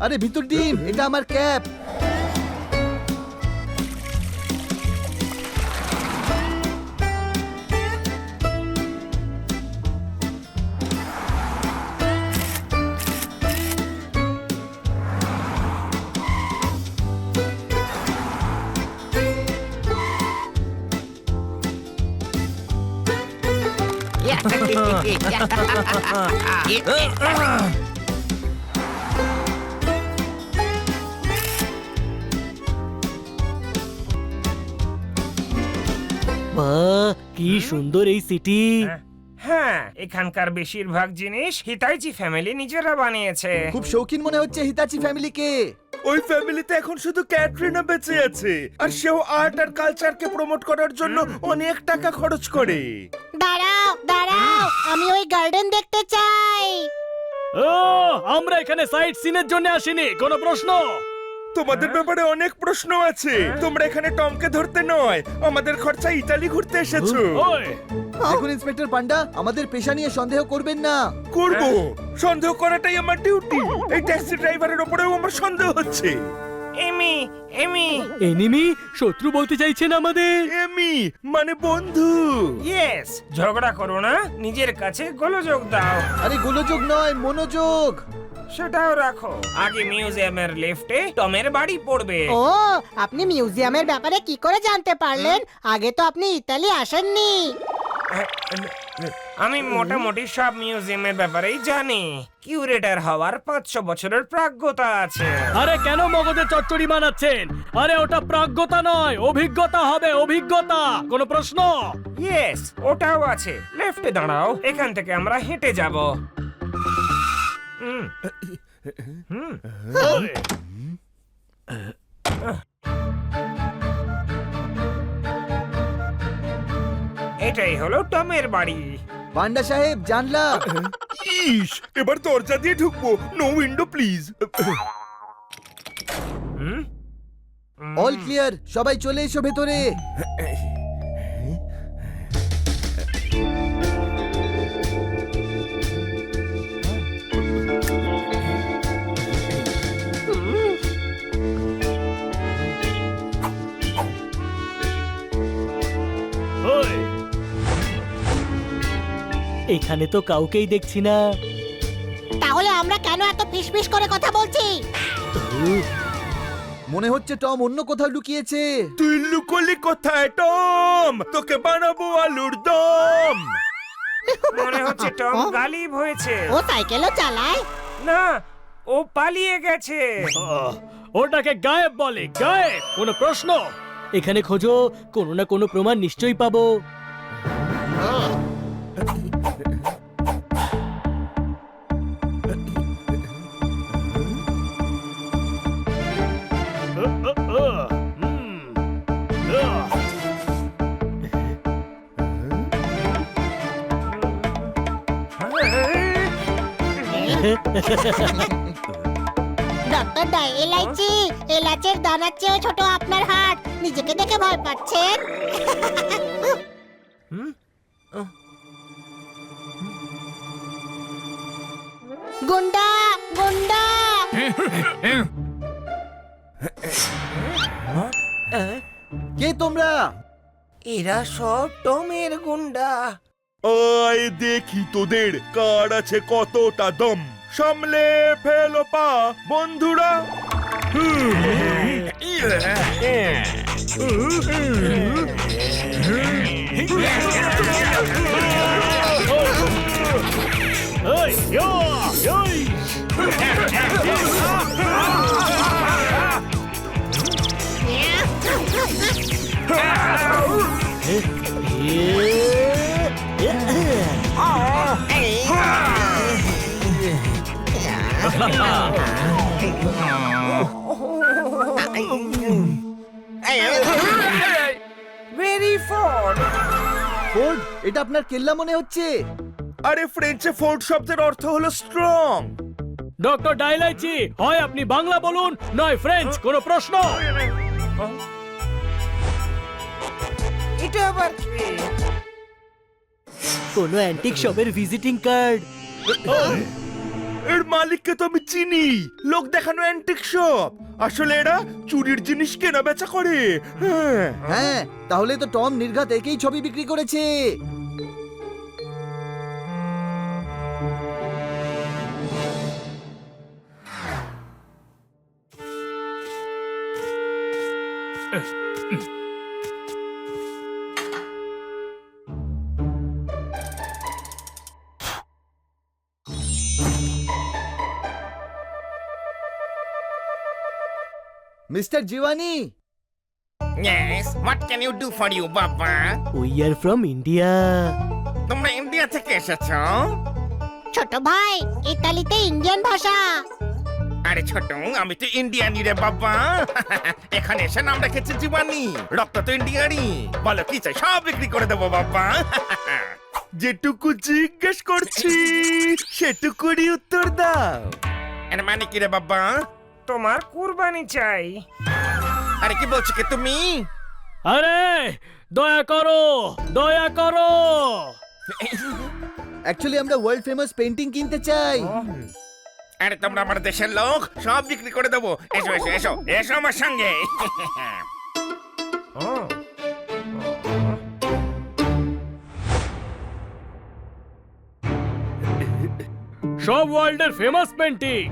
আরে ভিতর ডিম, এটা আমার ক্যাপ। কি সুন্দর এই সিটি। হ্যাঁ, এখানকার বেশিরভাগ জিনিস হিতাইচি ফ্যামিলি নিজেরা বানিয়েছে। খুব শৌখিন মনে হচ্ছে হিতাচি ফ্যামিলিকে। ওই ফ্যামিলিতে এখন শুধু ক্যাটরিনা বেঁচে আছে, আর সেও আর্ট আর কালচারকে প্রমোট করার জন্য অনেক টাকা খরচ করে। দাঁড়াও দাঁড়াও, আমি ওই গার্ডেন দেখতে চাই। ও, আমরা এখানে সাইট সিনের জন্য আসিনি, কোনো প্রশ্ন? তোমাদের ব্যাপারে অনেক প্রশ্ন আছে। তোমরা এখানে টমকে ধরতে নয়, আমাদের খরচা ইতালি ঘুরতে এসেছো। ওই, দেখুন ইন্সপেক্টর পান্ডা, আমাদের পেশা নিয়ে সন্দেহ করবেন না। করবো, সন্দেহ করাটাই আমার ডিউটি। এই ট্যাক্সি ড্রাইভারের উপরেও আমার সন্দেহ হচ্ছে। এমি, এমি, এনিমি শত্রু বলতে চাইছেন আমাদের? এমি মানে বন্ধু। ইয়েস, ঝগড়া করো না, নিজের কাছে গোলযোগ দাও। আরে গোলযোগ নয়, মনোযোগ। সেটাও রাখো। আগে মিউজিয়ামের লিফটে টমের বাড়ি পড়বে। ও, আপনি মিউজিয়ামের ব্যাপারে কি করে জানতে পারলেন? আগে তো আপনি ইতালি আসেননি। আমি মোটামুটি সব মিউজিয়ামের ব্যাপারেই জানি। কিউরেটর হওয়ার 500 বছরের প্রাজ্ঞতা আছে। আরে কেন মগজে চচ্চড়ি বানাচ্ছেন? আরে ওটা প্রাজ্ঞতা নয়, অভিজ্ঞতা হবে, অভিজ্ঞতা। কোনো প্রশ্ন? ইয়েস, ওটাও আছে। লেফটে দাঁড়াও, এখান থেকে আমরা হেঁটে যাব। ওই, এটাই হলো টমের বাড়ি। পান্ডা সাহেব, জানলা। ইস, এবার দরজা দিয়ে ঢুকবো। No window please. All clear, সবাই চলে এসো ভেতরে। ওই। এখানে তো কাউকেই দেখছি না। তাহলে আমরা কেন এত ফিসফিস করে কথা বলছি? মনে হচ্ছে টম অন্য কোথাও লুকিয়েছে। তুই লুকোলি কোথায় টম? তোকে বানাবো আলুর দম। মনে হচ্ছে টম গালিব হয়েছে। ও সাইকেলও চালায়? না, ও পালিয়ে গেছে। ওটাকে গায়েব বলে, গায়েব। কোনো প্রশ্ন? এখানে খোঁজো, কোনো না কোনো প্রমাণ নিশ্চয়ই পাবো। ডক্টর এলাইচি, এলাচের দানার চেয়েও ছোট আপনার হাত। নিজেকে দেখে ভয় পাচ্ছেন? গুন্ডা, গুন্ডা! কে তোমরা? এরা সব টমের গুন্ডা। আয় দেখি তোদের কার আছে কতটা দম। সামলে ফেলো পা বন্ধুরা। ওই, ইয়া, ওই। Very Ford. ফোর্ড? এটা আপনার কেল্লা মনে হচ্ছে। আরে ফ্রেঞ্চে ফোর্ড শব্দের অর্থ হলো স্ট্রং। ডক্টর ডাইলাইচি, হয় আপনি বাংলা বলুন, নয় ফ্রেঞ্চ। কোনো প্রশ্ন? এটা আবার কি? কোনো অ্যান্টিক শপের ভিজিটিং কার্ড। এর মালিককে তো আমি চিনি, লোক দেখানো অ্যান্টিক শপ। আসলে এরা চুরির জিনিস কেনা বেচা করে। হ্যাঁ, হ্যাঁ, তাহলে তো টম নির্ঘাত একেই ছবি বিক্রি করেছে। Mister Giovanni, Yes, what can you do for you, বাবা? We are from India. তোমরা ইন্ডিয়া থেকে এসেছো? ছোট ভাই, ইতালিতে ইন্ডিয়ান ভাষা। আরে ছোট, আমি তো ইন্ডিয়ানি রে বাবা। এখানে এসে নাম রেখেছি জীবানী, রক্ত তো ইন্ডিয়ানি। বলো কি চাই, সব বিক্রি করে দেবো বাবা। যেটুকু জিজ্ঞেস করছি সেটুকুরই উত্তর দাও। এর মানে কি রে বাবা? তোমার কুরবানি চাই। আরে কি বলছো কি তুমি? আরে দয়া করো, দয়া করো। অ্যাকচুয়ালি আমরা ওয়ার্ল্ড ফেমাস পেন্টিং কিনতে চাই। আরে তোমরা আমার দেশের লোক, সব বিক্রি করে দেবো। এসো এসো এসো এসো আমার সঙ্গে। সব ওয়ার্ল্ডের ফেমাস পেন্টিং।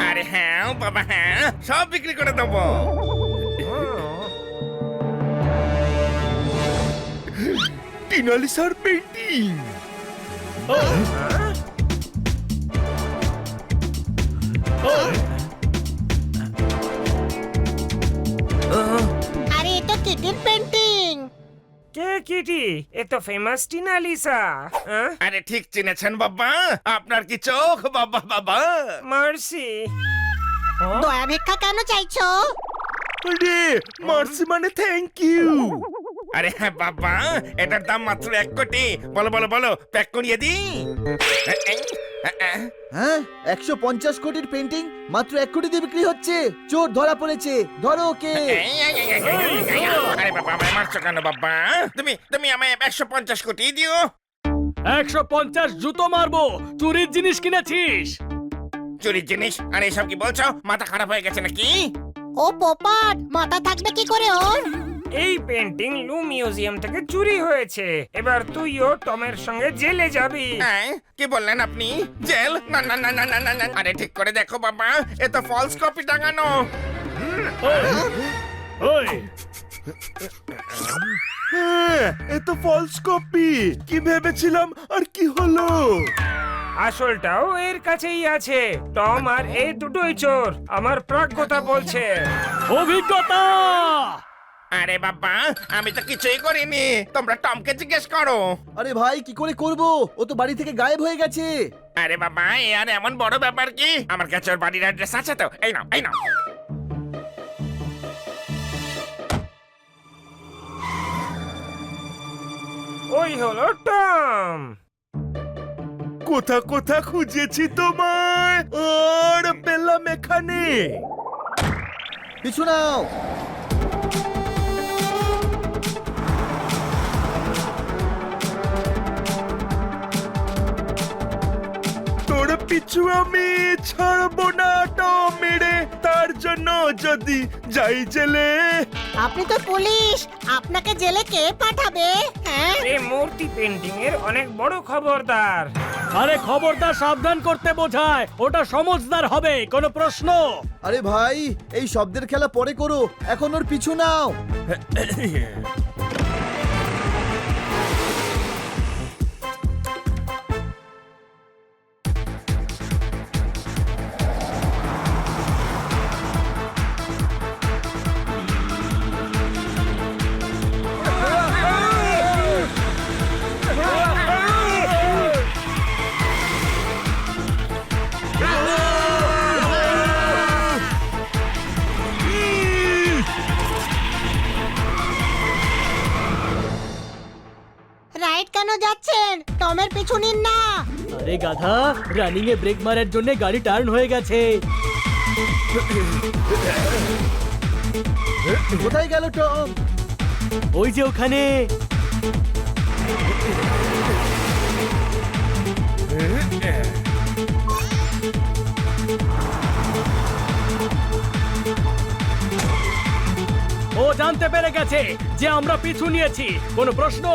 আরে হ্যাঁ বাবা, হ্যাঁ সব বিক্রি করে দেবো। টিনালিসার পেন্টিং। আরে এ তো কিটির পেন্টিং। কে কিটি? এ তো ফেমাস টিনালিসা। আরে ঠিক চিনেছেন বাবা, আপনার কি চোখ বাবা বাবা। মার্সি। দয়া ভিক্ষা কেন চাইছো? আরে মার্সি মানে থ্যাংক ইউ। আরে হ্যাঁ বাবা, এটার দাম মাত্র 1 কোটি। বলো বলো বলো, প্যাক করিয়ে দি। হ্যাঁ, 150 কোটির পেন্টিং মাত্র 1 কোটি দিয়ে বিক্রি হচ্ছে। চোর ধরা পড়েছে, ধরো ওকে। আরে বাবা, আমায় মারছো কেন বাবা? তুমি তুমি আমায় 150 কোটি দিও। 150 জুতো মারবো, চুরির জিনিস কিনেছিস। চুরির জিনিস? আরে এসব কি বলছো? মাথা খারাপ হয়ে গেছে নাকি? ও পোপট, মাথা থাকবে কি করে ওর? এই পেন্টিং লু মিউজিয়াম থেকে চুরি হয়েছে। এবার তুইও টমের সঙ্গে জেলে যাবি। হ্যাঁ, কি বললেন আপনি? জেল? না না না না না না না। আরে ঠিক করে দেখো বাবা, এ তো ফলস কপি টাঙানো। ওই হ্যাঁ, এ তো ফলস কপি। কি ভেবেছিলাম আর কি হলো? আসলটাও এর কাছেই আছে। টম আর এই দুটোই চোর, আমার প্রাজ্ঞতা বলছে। অভিজ্ঞতা। আরে বাবা, আমি তো কিছুই করিনি। তোমরা টমকে জিজ্ঞেস করো। আরে ভাই, কি করে করব? ও তো বাড়ি থেকে গায়েব হয়ে গেছে। আরে বাবা, এ আর এমন বড় ব্যাপার কি? আমার কাছে ওর বাড়ির অ্যাড্রেস আছে তো। এই নাও এই নাও। ওই হলো টম। কোথা কোথা খুঁজেছি তোমায়, আর পেলাম এখানে। পিছু নাও। তোর পিছু আমি ছাড়বো না টম মেরে। তার জন্য যদি যাই জেলে। আপনি তো পুলিশ, আপনাকে জেলে কে পাঠাবে? হ্যাঁ, এই মূর্তি পেন্টিং এর অনেক বড় খবরদার। আরে খবরদার সাবধান করতে বোঝায়, ওটা সমজদার হবে। কোনো প্রশ্ন? আরে ভাই, এই শব্দের খেলা পরে করো, এখন ওর পিছু নাও। রাইট কেন যাচ্ছেন? টমের পিছু নিন না। আরে গাধা, রানিং এ ব্রেক মারার জন্য গাড়ি টার্ন হয়ে গেছে। কোথায় গেল টম? ওই যে ওখানে। ও জানতে পেরে গেছে যে আমরা পিছু নিয়েছি। কোনো প্রশ্ন?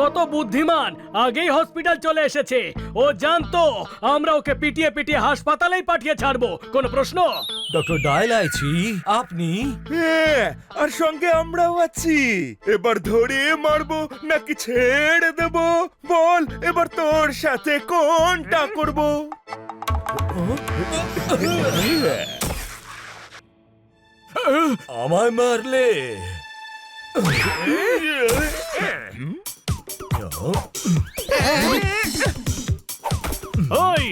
কত বুদ্ধিমান, আগেই হসপিটাল চলে এসেছে। ও জানতো আমরা ওকে পিটিয়ে পিটিয়ে হাসপাতালেই পাঠিয়ে ছাড়বো। কোনো প্রশ্ন? ডক্টর ডায়ালাইচি, আপনি হ্যাঁ, আর সঙ্গে আমরাও আছি। এবার ধরে মারবো নাকি ছেড়ে দেব? বল এবার তোর সাথে কোনটা করব? আমায় মারলে ওই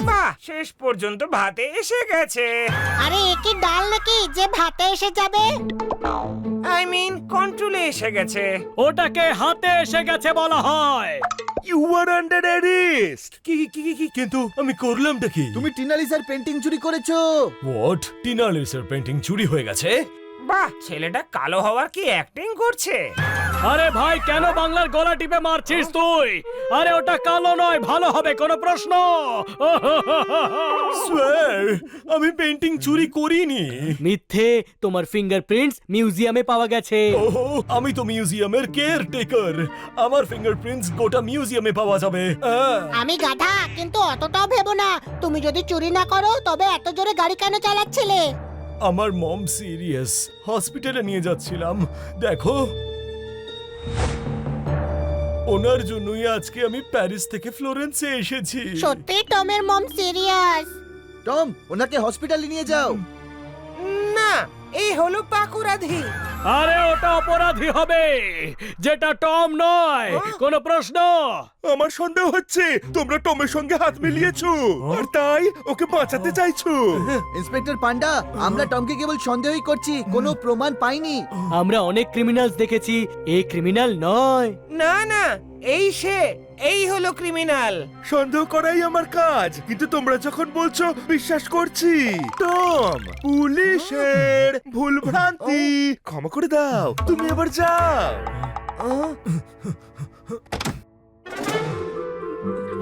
বাহ, শেষ পর্যন্ত ভাতে এসে গেছে। আরে এ কি ডাল নাকি যে ভাতে এসে যাবে? আই মিন কন্ট্রোলে এসে গেছে। ওটাকে হাতে এসে গেছে বলা হয়। You are under arrest. কি কিন্তু আমি করলামটা কি? তুমি টিনালিসার পেন্টিং চুরি করেছো। হোয়াট? টিনা লিসার পেন্টিং চুরি হয়ে গেছে? বাহ, ছেলেটা কালো হওয়ার কি অ্যাক্টিং করছে। আরে ভাই, কেন বাংলার গলা টিপে মারছিস তুই? আরে ওটা কালো নয়, ভালো হবে। কোনো প্রশ্ন? স্যার, আমি পেন্টিং চুরি করিনি। মিথ্যে। তোমার ফিঙ্গারপ্রিন্টস মিউজিয়ামে পাওয়া গেছে। ওহো, আমি তো মিউজিয়ামের কেয়ারটেকার। আমার ফিঙ্গারপ্রিন্টস গোটা মিউজিয়ামে পাওয়া যাবে। আমি গাধা, কিন্তু অতটাও ভেবো না। তুমি যদি চুরি না করো তবে এত জোরে গাড়ি কেন চালাচ্ছিলে? আমার মম সিরিয়াস, হসপিটালে নিয়ে যাচ্ছিলাম। দেখো, ওনার জন্যই আজকে আমি প্যারিস থেকে ফ্লোরেন্সে এসেছি। সত্যি টমের মম সিরিয়াস? টম, ওনাকে হসপিটালে নিয়ে যাও। না, এই হলো পাকুরাধি। আরে ওটা অপরাধী হবে, যেটা টম নয়। কোনো প্রশ্ন? আমার সন্দেহ হচ্ছে তোমরা টমের সঙ্গে হাত মিলিয়েছো আর তাই ওকে বাঁচাতে চাইছো। ইন্সপেক্টর পান্ডা, আমরা টমকে কেবল সন্দেহই করছি, কোনো প্রমাণ পাইনি। আমরা অনেক ক্রিমিনালস দেখেছি, এই ক্রিমিনাল নয়। না না, এই সে, এই হলো ক্রিমিনাল। সন্দেহ করাই আমার কাজ, কিন্তু তোমরা যখন বলছো বিশ্বাস করছি। টম পুলিশের ভুল ভ্রান্তি, ক্ষমা করে দাও, তুমি এবার যাও।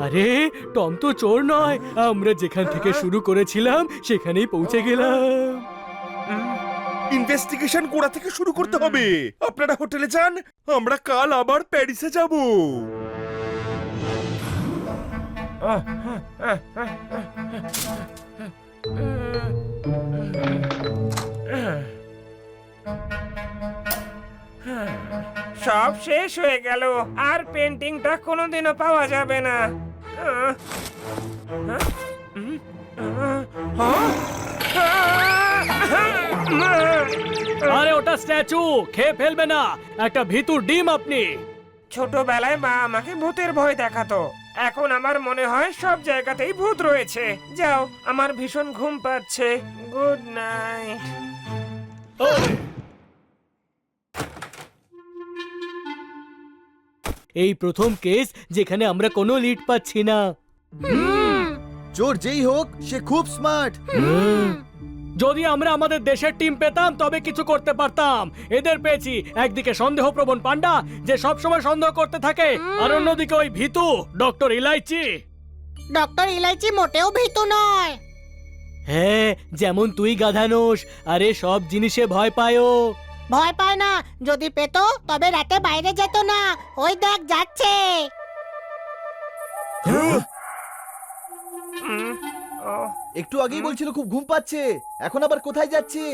আরে টম তো চোর নয়, আমরা যেখান থেকে শুরু করেছিলাম সেখানেই পৌঁছে গেলাম। ইনভেস্টিগেশন গোড়া থেকে শুরু করতে হবে। আপনারা হোটেলে যান, আমরা কাল আবার প্যারিসে যাব। সব শেষ হয়ে গেল, আর পেন্টিংটা কোনোদিনও পাওয়া যাবে না। আরে ওটা স্ট্যাচু, খেয়ে ফেলবে না। একটা ভিতুর ডিম আপনি। ছোটবেলায় মা আমাকে ভূতের ভয় দেখাতো। এখন আমার মনে হয় সব জায়গাতেই ভূত রয়েছে। যাও, আমার ভীষণ ঘুম পাচ্ছে। Good night. এই প্রথম কেস যেখানে আমরা কোনো লিড পাচ্ছি না। চোর যেই হোক, সে খুব স্মার্ট। যদি আমরা আমাদের দেশের টিম পেতাম তবে কিছু করতে পারতাম। এদের পেয়েছি, একদিকে সন্দেহপ্রবণ পান্ডা যে সব সময় সন্দেহ করতে থাকে, আর অন্যদিকে ওই ভীতু ডক্টর ইলাইচি। ডক্টর ইলাইচি মোটেও ভীতু নয়। হ্যাঁ, যেমন তুই গাধানোস। আরে সব জিনিসে ভয় পায়ও। ভয় পায় না, যদি পেত তবে রাতে বাইরে যেত না। ওই দেখ যাচ্ছে। একটু আগেই বলছিল খুব ঘুম পাচ্ছে, এখন আবার কোথায় যাচ্ছে?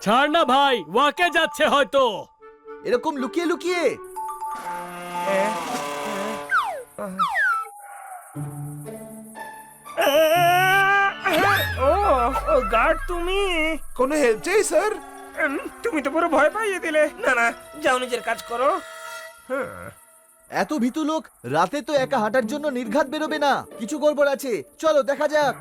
ছাড় না ভাই, ওয়াকে যাচ্ছে হয়তো। এরকম লুকিয়ে লুকিয়ে। ও গার্ড, তুমি কোনো হেল্প চাই স্যার? তুমি তো পুরো ভয় পাইয়ে দিলে। না না, যাও নিজের কাজ করো। এত ভীতু লোক রাতে তো একা হাঁটার জন্য নির্ঘাত বেরোবে না। কিছু গড়বড় আছে, চলো দেখা যাক।